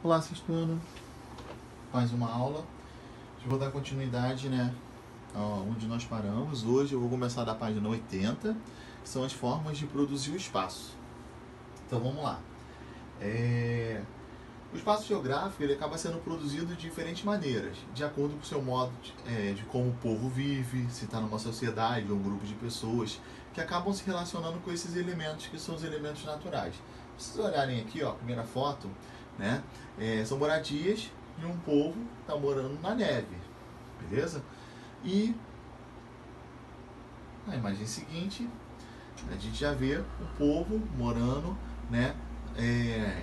Olá, sexto ano, mais uma aula. Eu vou dar continuidade, onde nós paramos. Hoje eu vou começar da página 80, que são as formas de produzir o espaço. Então vamos lá. O espaço geográfico ele acaba sendo produzido de diferentes maneiras, de acordo com o seu modo de como o povo vive, se está numa sociedade ou um grupo de pessoas que acabam se relacionando com esses elementos que são os elementos naturais. Se vocês olharem aqui, ó, a primeira foto, são moradias de um povo que está morando na neve, beleza? E na imagem seguinte, a gente já vê o povo morando,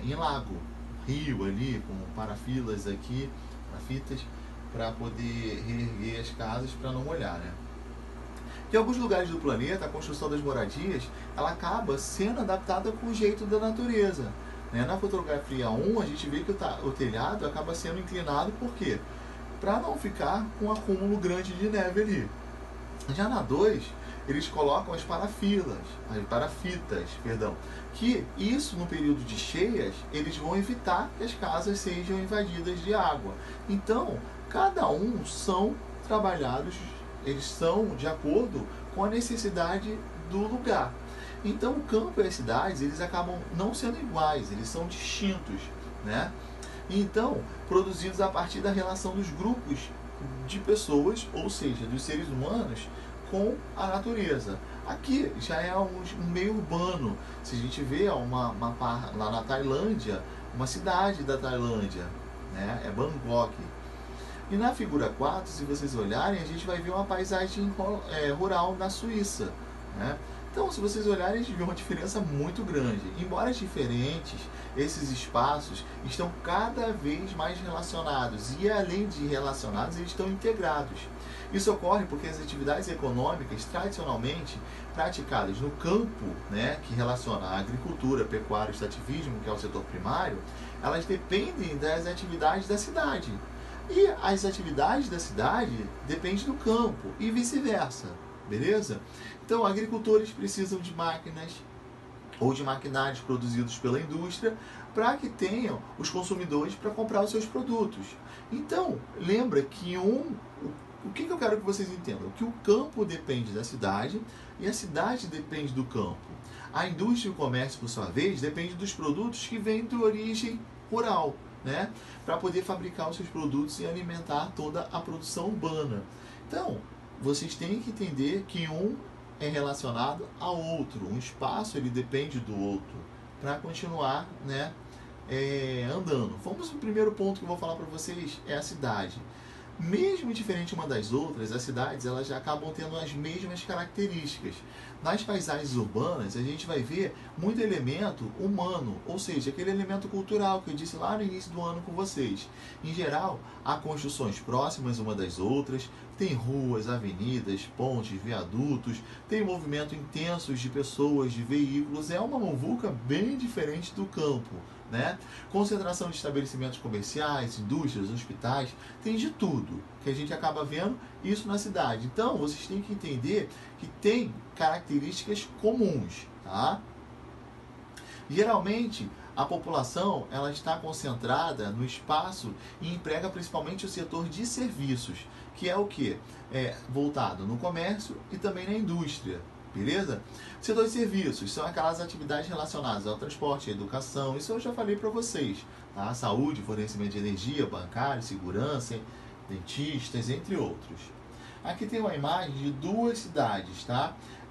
em lago, rio ali, com parafitas aqui, para poder reerguer as casas para não molhar, Em alguns lugares do planeta, a construção das moradias ela acaba sendo adaptada com o jeito da natureza. Na fotografia 1, a gente vê que o telhado acaba sendo inclinado, por quê? Para não ficar com um acúmulo grande de neve ali. Já na 2, eles colocam as parafitas, que isso no período de cheias, eles vão evitar que as casas sejam invadidas de água. Então, cada um são trabalhados, eles são de acordo com a necessidade do lugar. Então, o campo e as cidades, eles acabam não sendo iguais, eles são distintos, Então, produzidos a partir da relação dos grupos de pessoas, ou seja, dos seres humanos, com a natureza. Aqui já é um meio urbano. Se a gente vê lá na Tailândia, uma cidade da Tailândia, é Bangkok. E na figura 4, se vocês olharem, a gente vai ver uma paisagem rural na Suíça. Então, se vocês olharem, a gente vê uma diferença muito grande. Embora diferentes, esses espaços estão cada vez mais relacionados. E além de relacionados, eles estão integrados. Isso ocorre porque as atividades econômicas, tradicionalmente praticadas no campo, que relaciona a agricultura, pecuária e extrativismo, que é o setor primário, elas dependem das atividades da cidade. E as atividades da cidade dependem do campo e vice-versa. Beleza? Então, agricultores precisam de máquinas ou de maquinários produzidos pela indústria para que tenham os consumidores para comprar os seus produtos. Então, lembra que o que eu quero que vocês entendam? Que o campo depende da cidade e a cidade depende do campo. A indústria e o comércio, por sua vez, depende dos produtos que vêm de origem rural, para poder fabricar os seus produtos e alimentar toda a produção urbana. Então, vocês têm que entender que um é relacionado ao outro. Um espaço ele depende do outro para continuar andando. Vamos para o primeiro ponto que eu vou falar para vocês, é a cidade. Mesmo diferente uma das outras, as cidades elas já acabam tendo as mesmas características. Nas paisagens urbanas, a gente vai ver muito elemento humano, ou seja, aquele elemento cultural que eu disse lá no início do ano com vocês. Em geral, há construções próximas uma das outras, tem ruas, avenidas, pontes, viadutos, tem movimento intenso de pessoas, de veículos, é uma muvuca bem diferente do campo. Concentração de estabelecimentos comerciais, indústrias, hospitais, tem de tudo que a gente acaba vendo isso na cidade. Então, vocês têm que entender que tem características comuns, Geralmente, a população ela está concentrada no espaço e emprega principalmente o setor de serviços, que é o quê? Voltado no comércio e também na indústria. Beleza? Setor de serviços são aquelas atividades relacionadas ao transporte, à educação, isso eu já falei para vocês, Saúde, fornecimento de energia, bancário, segurança, dentistas, entre outros. Aqui tem uma imagem de duas cidades,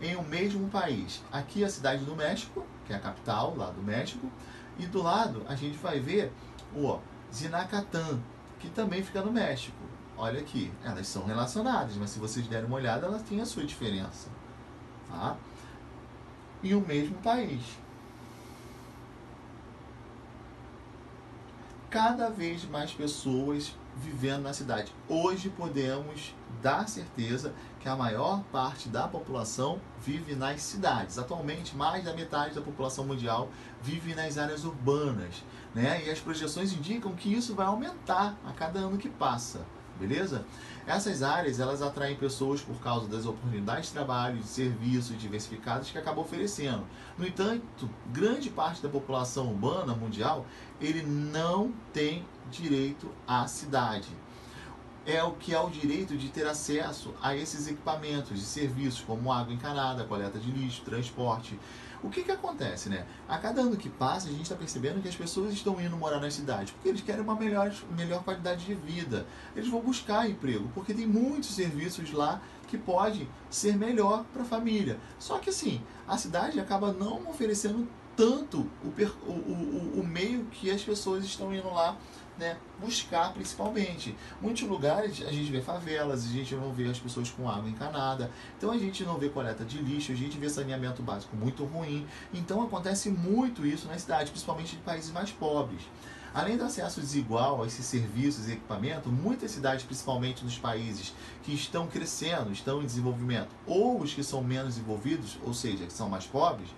em um mesmo país. Aqui a cidade do México, que é a capital lá do México, e do lado a gente vai ver o Zinacatán, que também fica no México. Olha aqui, elas são relacionadas, mas se vocês derem uma olhada, elas têm a sua diferença. E o mesmo país. Cada vez mais pessoas vivendo na cidade. Hoje podemos dar certeza que a maior parte da população vive nas cidades. Atualmente, mais da metade da população mundial vive nas áreas urbanas, E as projeções indicam que isso vai aumentar a cada ano que passa, beleza? Essas áreas, elas atraem pessoas por causa das oportunidades de trabalho, de serviços diversificados que acaba oferecendo. No entanto, grande parte da população urbana mundial, ele não tem direito à cidade. É o que é o direito de ter acesso a esses equipamentos de serviços como água encanada, coleta de lixo, transporte. O que acontece, né? A cada ano que passa, a gente está percebendo que as pessoas estão indo morar nas cidades porque eles querem uma melhor qualidade de vida. Eles vão buscar emprego porque tem muitos serviços lá que podem ser melhor para a família. Só que assim, a cidade acaba não oferecendo tanto o meio que as pessoas estão indo lá, né, buscar principalmente. Muitos lugares a gente vê favelas, a gente não vê as pessoas com água encanada, então a gente não vê coleta de lixo, a gente vê saneamento básico muito ruim. Então acontece muito isso na cidade, principalmente em países mais pobres. Além do acesso desigual a esses serviços e equipamentos, muitas cidades, principalmente nos países que estão crescendo, estão em desenvolvimento, ou os que são menos desenvolvidos, ou seja, que são mais pobres,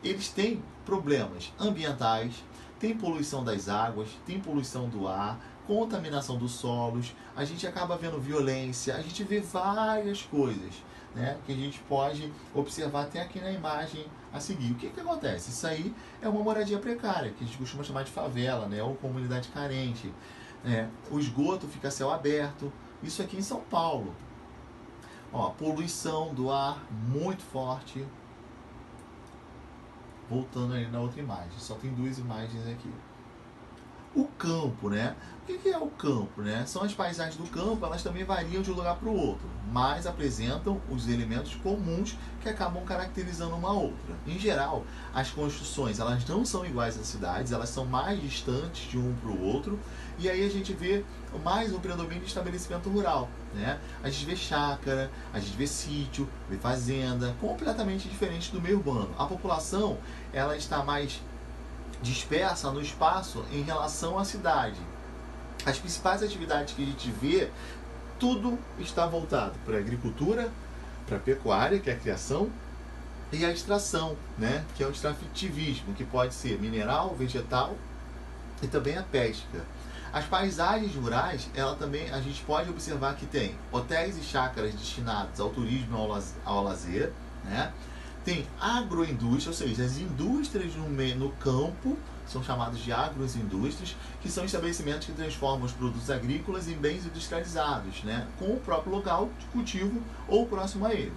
eles têm problemas ambientais, tem poluição das águas, tem poluição do ar, contaminação dos solos, a gente acaba vendo violência, a gente vê várias coisas, né, que a gente pode observar até aqui na imagem a seguir. O que acontece? Isso aí é uma moradia precária, que a gente costuma chamar de favela, né, ou comunidade carente. O esgoto fica a céu aberto, isso aqui em São Paulo. Ó, poluição do ar muito forte. Voltando aí na outra imagem, só tem duas imagens aqui. O campo, né? O que é o campo, né? São as paisagens do campo, elas também variam de um lugar para o outro, mas apresentam os elementos comuns que acabam caracterizando uma outra. Em geral, as construções, elas não são iguais às cidades, elas são mais distantes de um para o outro, e aí a gente vê mais o predomínio de estabelecimento rural, né? A gente vê chácara, a gente vê sítio, vê fazenda, completamente diferente do meio urbano. A população, ela está mais dispersa no espaço em relação à cidade. As principais atividades que a gente vê, tudo está voltado para a agricultura, para a pecuária, que é a criação, e a extração, né, que é o extrativismo, que pode ser mineral, vegetal e também a pesca. As paisagens rurais, ela também, a gente pode observar que tem hotéis e chácaras destinados ao turismo e ao lazer, né? Tem agroindústria, ou seja, as indústrias no campo, são chamadas de agroindústrias, que são estabelecimentos que transformam os produtos agrícolas em bens industrializados, né, com o próprio local de cultivo ou próximo a ele.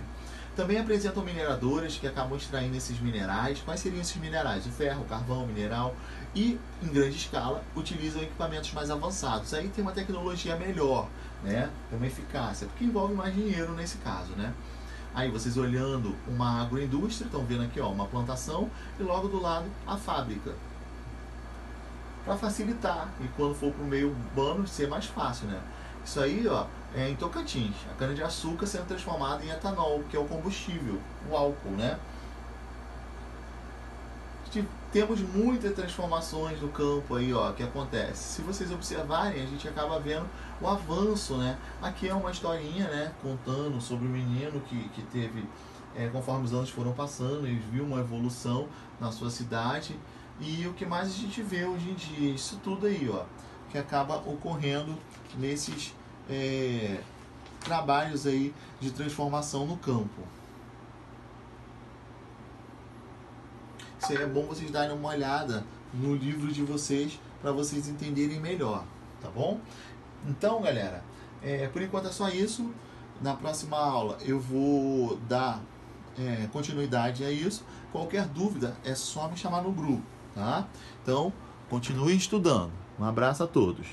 Também apresentam mineradoras que acabam extraindo esses minerais. Quais seriam esses minerais? O ferro, o carvão, o mineral. E, em grande escala, utilizam equipamentos mais avançados. Aí tem uma tecnologia melhor, né, tem uma eficácia, porque envolve mais dinheiro nesse caso, né? Aí vocês olhando uma agroindústria, estão vendo aqui, ó, uma plantação e logo do lado a fábrica. Para facilitar e quando for para o meio urbano ser mais fácil, né? Isso aí, ó, é em Tocantins, a cana-de-açúcar sendo transformada em etanol, que é o combustível, o álcool, né? Temos muitas transformações no campo aí, ó, que acontece. Se vocês observarem, a gente acaba vendo o avanço, né? Aqui é uma historinha, né, contando sobre o menino que teve, conforme os anos foram passando, ele viu uma evolução na sua cidade. E o que mais a gente vê hoje em dia, isso tudo aí, ó, que acaba ocorrendo nesses trabalhos aí de transformação no campo. Isso aí é bom vocês darem uma olhada no livro de vocês para vocês entenderem melhor, tá bom? Então, galera, por enquanto é só isso. Na próxima aula eu vou dar continuidade a isso. Qualquer dúvida é só me chamar no grupo, tá? Então, continuem estudando. Um abraço a todos.